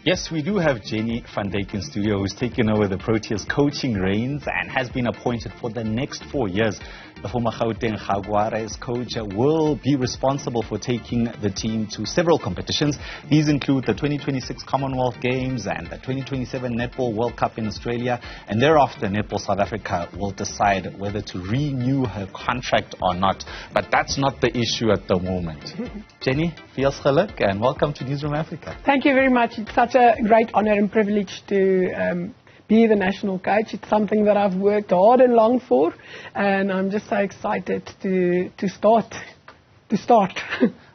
Yes, we do have Jenny van Dijk in studio, who's taken over the Proteas coaching reins and has been appointed for the next 4 years. The former Gauteng Jaguars coach will be responsible for taking the team to several competitions. These include the 2026 Commonwealth Games and the 2027 Netball World Cup in Australia. And thereafter, Netball South Africa will decide whether to renew her contract or not. But that's not the issue at the moment. Jenny, veel geluk and welcome to Newzroom Afrika. Thank you very much. It's such a great honor and privilege to be the national coach. It's something that I've worked hard and long for, and I'm just so excited to start.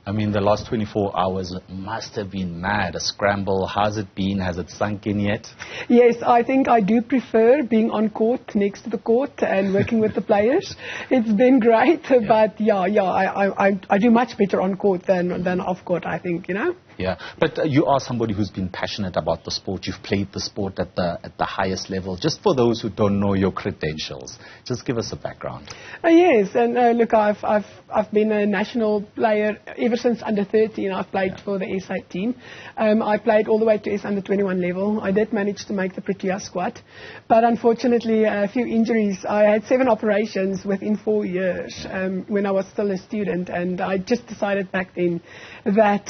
I mean, the last 24 hours must have been mad. A scramble. How's it been? Has it sunk in yet? Yes, I think I do prefer being on court, next to the court, and working with the players. It's been great, but I do much better on court than off court, I think, you know. Yeah, but you are somebody who's been passionate about the sport. You've played the sport at the highest level. Just for those who don't know your credentials, just give us a background. Yes, and look, I've been a national player ever since under 13. I've played for the SA team. I played all the way to S under 21 level. I did manage to make the Proteas squad, but unfortunately a few injuries. I had 7 operations within 4 years when I was still a student, and I just decided back then that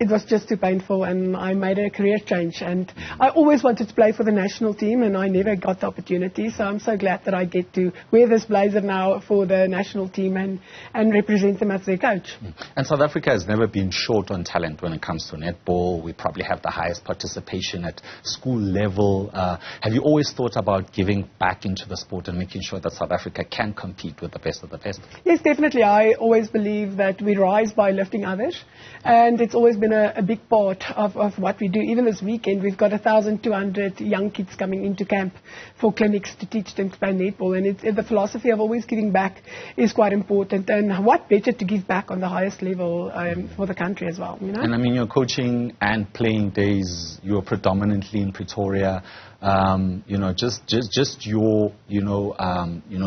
it was just too painful, and I made a career change. And I always wanted to play for the national team, and I never got the opportunity. So I'm so glad that I get to wear this blazer now for the national team and represent them as their coach. And South Africa has never been short on talent when it comes to netball. We probably have the highest participation at school level. Have you always thought about giving back into the sport and making sure that South Africa can compete with the best of the best? Yes, definitely. I always believe that we rise by lifting others, and it's always been a big part of what we do. Even this weekend, we've got 1,200 young kids coming into camp for clinics to teach them to play netball. And the philosophy of always giving back is quite important. And what better to give back on the highest level for the country as well, you know? And I mean, your coaching and playing days, you're predominantly in Pretoria. Just your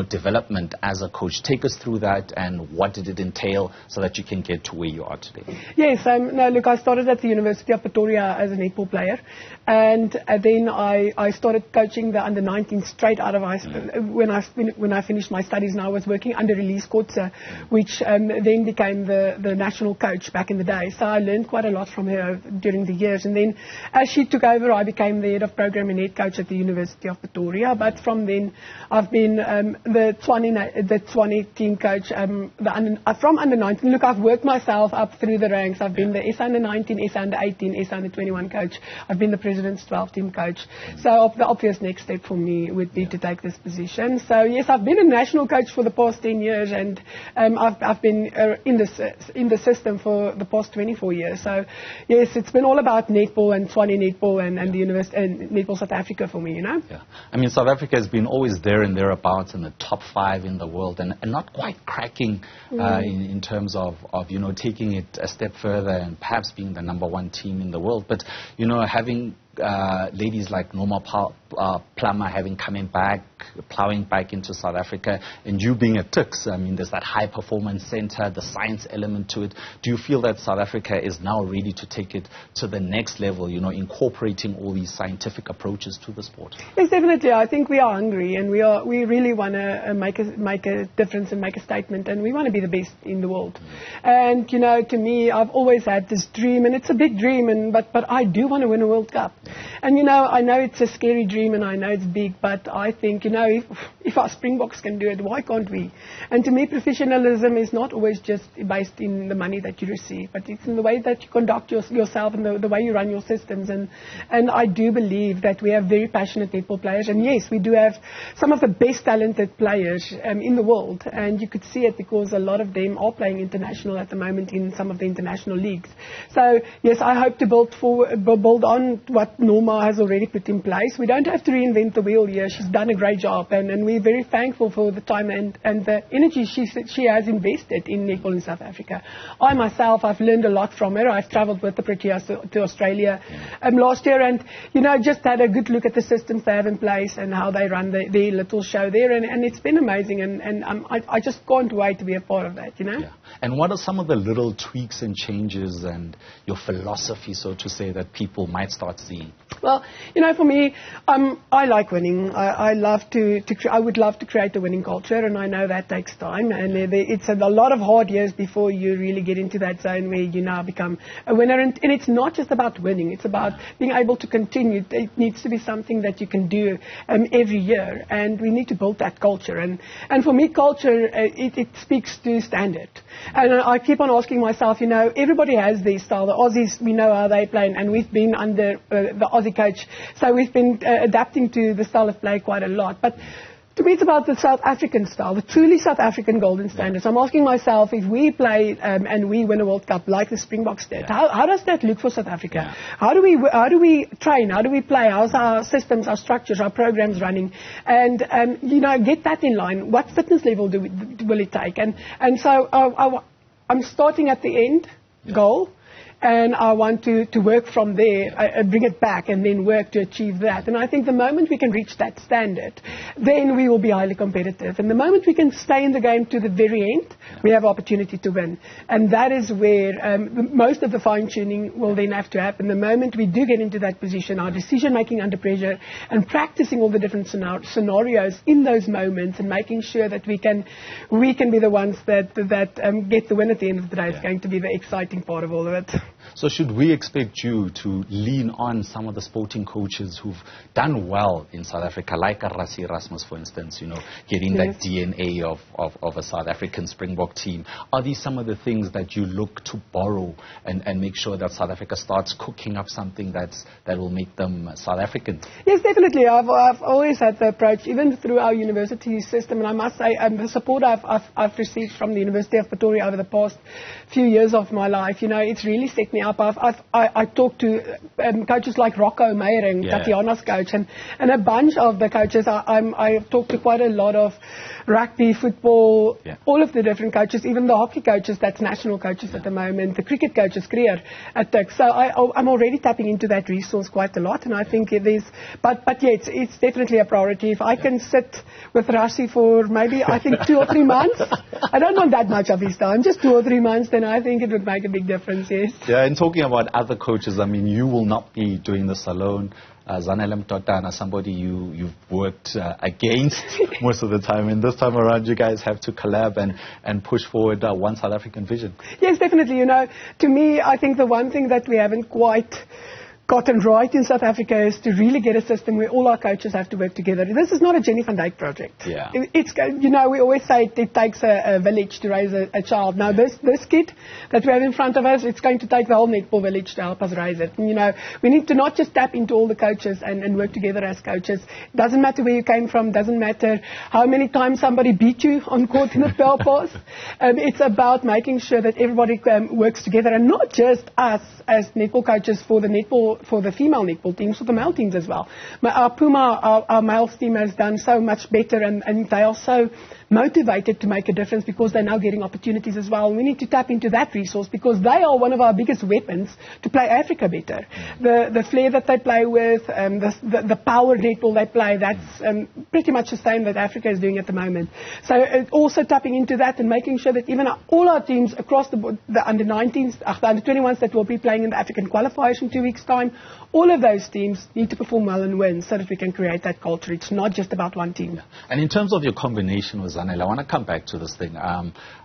development as a coach. Take us through that, and what did it entail so that you can get to where you are today? Yes, no, look, I started at the University of Pretoria as a netball player, and then I started coaching the under-19 straight out of high school. When I finished my studies, and I was working under release Khotso, which then became the national coach back in the day. So I learned quite a lot from her during the years, and then as she took over, I became the head of program and head coach at the University of Pretoria. But from then, I've been the Tshwane team coach from under-19. Look, I've worked myself up through the ranks. I've been the S under-19, S under-18, S under-21 coach. I've been the President's 12 team coach. So the obvious next step for me would be to take this position. So yes, I've been a national coach for the past 10 years, and I've been in the system for the past 24 years. So yes, it's been all about netball and Tshwane netball and the University and Netball South Africa for me, you know. Yeah, I mean, South Africa has been always there and thereabouts in the top 5 in the world, and not quite cracking in terms of taking it a step further and perhaps being the #1 team in the world. But having ladies like Norma Plummer plowing back into South Africa, and you being at Tuks, I mean, there's that high performance center, the science element to it. Do you feel that South Africa is now ready to take it to the next level, incorporating all these scientific approaches to the sport? Yes, definitely. I think we are hungry, and we really want to make a difference and make a statement, and we want to be the best in the world. And to me, I've always had this dream, and it's a big dream, but I do want to win a World Cup. And I know it's a scary dream, and I know it's big, but I think if our Springboks can do it, why can't we? And to me, professionalism is not always just based in the money that you receive, but it's in the way that you conduct yourself and the way you run your systems. And I do believe that we have very passionate netball players, and yes, we do have some of the best talented players in the world, and you could see it because a lot of them are playing international at the moment in some of the international leagues. So yes, I hope to build on what what Norma has already put in place. We don't have to reinvent the wheel here. She's done a great job, and we're very thankful for the time and the energy she has invested in netball in South Africa. I myself, I've learned a lot from her. I've travelled with the Proteas to Australia last year, and just had a good look at the systems they have in place and how they run their little show there, and it's been amazing, and I just can't wait to be a part of that, Yeah. And what are some of the little tweaks and changes and your philosophy, so to say, that people might start seeing? Well, for me, I like winning. I would love to create a winning culture, and I know that takes time, and it's a lot of hard years before you really get into that zone where you now become a winner. And it's not just about winning; it's about being able to continue. It needs to be something that you can do every year, and we need to build that culture. And for me, culture it speaks to standard. And I keep on asking myself, everybody has their style. The Aussies, we know how they play, and we've been under the Aussie coach, so we've been adapting to the style of play quite a lot. But to me, it's about the South African style, the truly South African golden standards. I'm asking myself, if we play and we win a World Cup like the Springboks did, how does that look for South Africa? How do we train? How do we play? How's our systems, our structures, our programs running? And get that in line. What fitness level will it take? And so I'm starting at the end goal. And I want to work from there, bring it back, and then work to achieve that. And I think the moment we can reach that standard, then we will be highly competitive. And the moment we can stay in the game to the very end, we have opportunity to win. And that is where most of the fine-tuning will then have to happen. The moment we do get into that position, our decision-making under pressure, and practicing all the different scenarios in those moments, and making sure that we can be the ones that get the win at the end of the day. It's going to be the exciting part of all of it. So should we expect you to lean on some of the sporting coaches who've done well in South Africa, like Rassie Erasmus, for instance, getting that DNA of a South African Springbok team? Are these some of the things that you look to borrow and make sure that South Africa starts cooking up something that will make them South African? Yes, definitely. I've always had the approach, even through our university system, and I must say the support I've received from the University of Pretoria over the past few years of my life, it's really set me up. I talked to coaches like Rocco Meyering, Tatiana's coach, and a bunch of the coaches. I've talked to quite a lot of rugby, football, all of the different coaches, even the hockey coaches, that's national coaches at the moment, the cricket coaches, Creer at Tuks. So I'm already tapping into that resource quite a lot, and I think it is. But yeah, it's definitely a priority. If I can sit with Rassie for maybe, I think, 2 or 3 months, I don't want that much of his time, just 2 or 3 months, then I think it would make a big difference, yes. Yeah, and talking about other coaches, I mean, you will not be doing this alone. Zanele Mtotana, somebody you've worked against most of the time, and this time around you guys have to collab and push forward one South African vision. Yes, definitely. To me, I think the one thing that we haven't quite gotten right in South Africa is to really get a system where all our coaches have to work together. This is not a Jenny van Dijk project. Yeah. We always say it takes a village to raise a child. Now, this kid that we have in front of us, it's going to take the whole netball village to help us raise it. And, we need to not just tap into all the coaches and work together as coaches. Doesn't matter where you came from, doesn't matter how many times somebody beat you on court in the bell pass. It's about making sure that everybody works together, and not just us as netball coaches for the female netball teams, for the male teams as well. Our Puma, our males team has done so much better, and they are so motivated to make a difference because they're now getting opportunities as well. We need to tap into that resource because they are one of our biggest weapons to play Africa better. The flair that they play with, the power netball they play, that's pretty much the same that Africa is doing at the moment. So also tapping into that and making sure that even all our teams across the board, the under-19s, the under-21s that will be playing in the African qualifiers in 2 weeks' time, all of those teams need to perform well and win so that we can create that culture. It's not just about one team. And in terms of your combination with Zanele, I want to come back to this thing.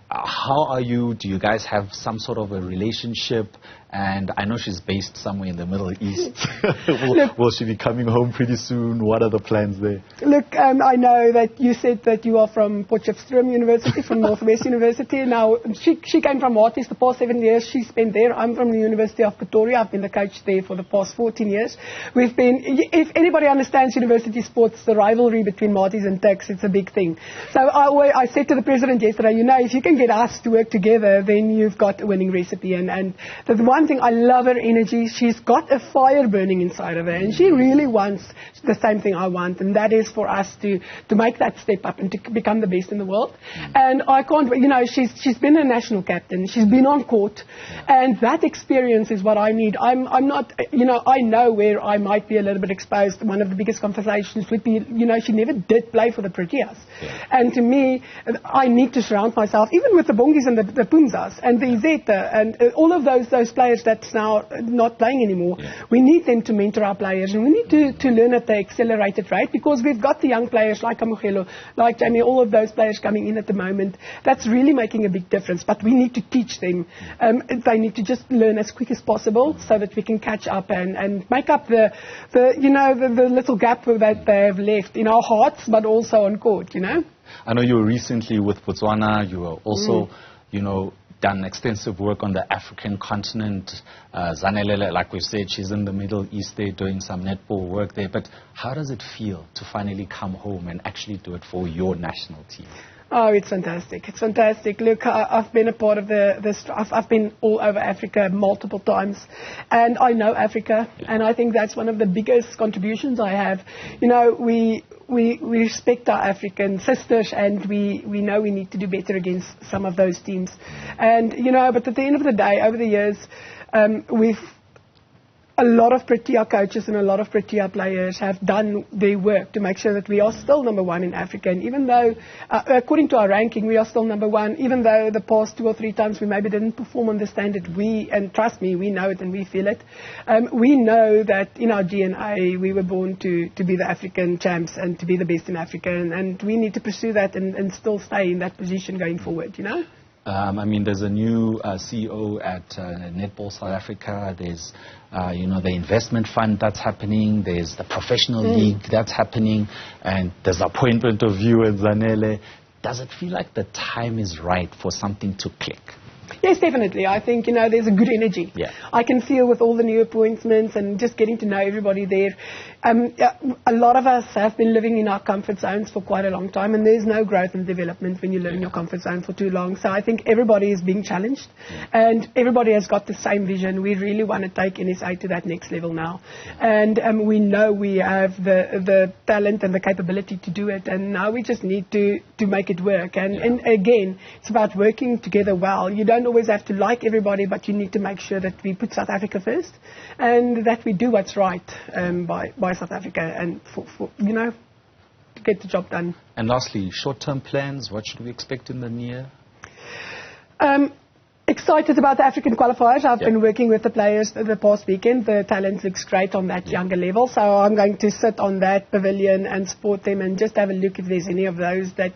How are you? Do you guys have some sort of a relationship? And I know she's based somewhere in the Middle East. Will she be coming home pretty soon? What are the plans there? Look, I know that you said that you are from Potchefstroom University, from Northwest University. Now, she came from Maties the past 7 years. She spent there. I'm from the University of Pretoria. I've been the coach there for the past 14 years. If anybody understands university sports, the rivalry between Maties and Tuks, it's a big thing. So I said to the president yesterday, if you can get get us to work together, then you've got a winning recipe. And the one thing, I love her energy. She's got a fire burning inside of her, and she really wants the same thing I want, and that is for us to make that step up and to become the best in the world. And I can't, she's been a national captain. She's been on court, and that experience is what I need. I'm not, I know where I might be a little bit exposed. One of the biggest conversations would be, she never did play for the Proteas. And to me, I need to surround myself, even with the Bongis and the Punzas and the Izeta and all of those players that's now not playing anymore. We need them to mentor our players, and we need to learn at the accelerated rate, because we've got the young players like Kamogelo, like Jamie, all of those players coming in at the moment. That's really making a big difference, but we need to teach them. They need to just learn as quick as possible so that we can catch up and make up the little gap that they have left in our hearts, but also on court, I know you were recently with Botswana. You were also, done extensive work on the African continent. Zanele, like we said, she's in the Middle East there doing some netball work there. But how does it feel to finally come home and actually do it for your national team? Oh, it's fantastic. It's fantastic. Look, I've been a part of I've been all over Africa multiple times, and I know Africa, and I think that's one of the biggest contributions I have. We respect our African sisters, and we know we need to do better against some of those teams. And, but at the end of the day, over the years, a lot of Protea coaches and a lot of Protea players have done their work to make sure that we are still number one in Africa. And even though, according to our ranking, we are still number one, even though the past 2 or 3 times we maybe didn't perform on the standard, and trust me, we know it and we feel it. We know that in our DNA, we were born to be the African champs and to be the best in Africa. And we need to pursue that and still stay in that position going forward, there's a new CEO at Netball South Africa. There's, the investment fund that's happening. There's the professional league that's happening. And there's the appointment of you and Zanele. Does it feel like the time is right for something to click? Yes, definitely. I think, there's a good energy. I can feel with all the new appointments and just getting to know everybody there. A lot of us have been living in our comfort zones for quite a long time, and there's no growth and development when you live in your comfort zone for too long. So I think everybody is being challenged, and everybody has got the same vision. We really want to take NSA to that next level now. And we know we have the talent and the capability to do it, and now we just need to make it work. And again, it's about working together well. You don't always have to like everybody, but you need to make sure that we put South Africa first, and that we do what's right by South Africa, and for to get the job done. And lastly, short-term plans. What should we expect in the near? Excited about the African qualifiers. I've been working with the players the past weekend. The talent looks great on that younger level. So I'm going to sit on that pavilion and support them and just have a look if there's any of those that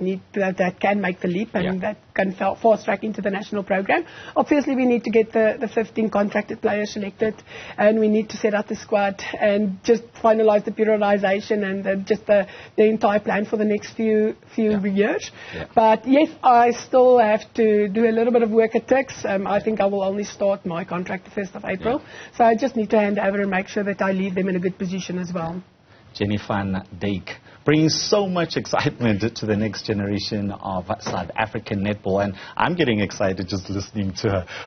can make the leap and that can fast track into the national program. Obviously, we need to get the 15 contracted players selected, and we need to set out the squad and just finalize the periodization and just the entire plan for the next few years. But yes, I still have to do a little bit of work at Turks. I think I will only start my contract the 1st of April. So I just need to hand over and make sure that I leave them in a good position as well. Jenny van Dijk, bringing so much excitement to the next generation of South African netball, and I'm getting excited just listening to her.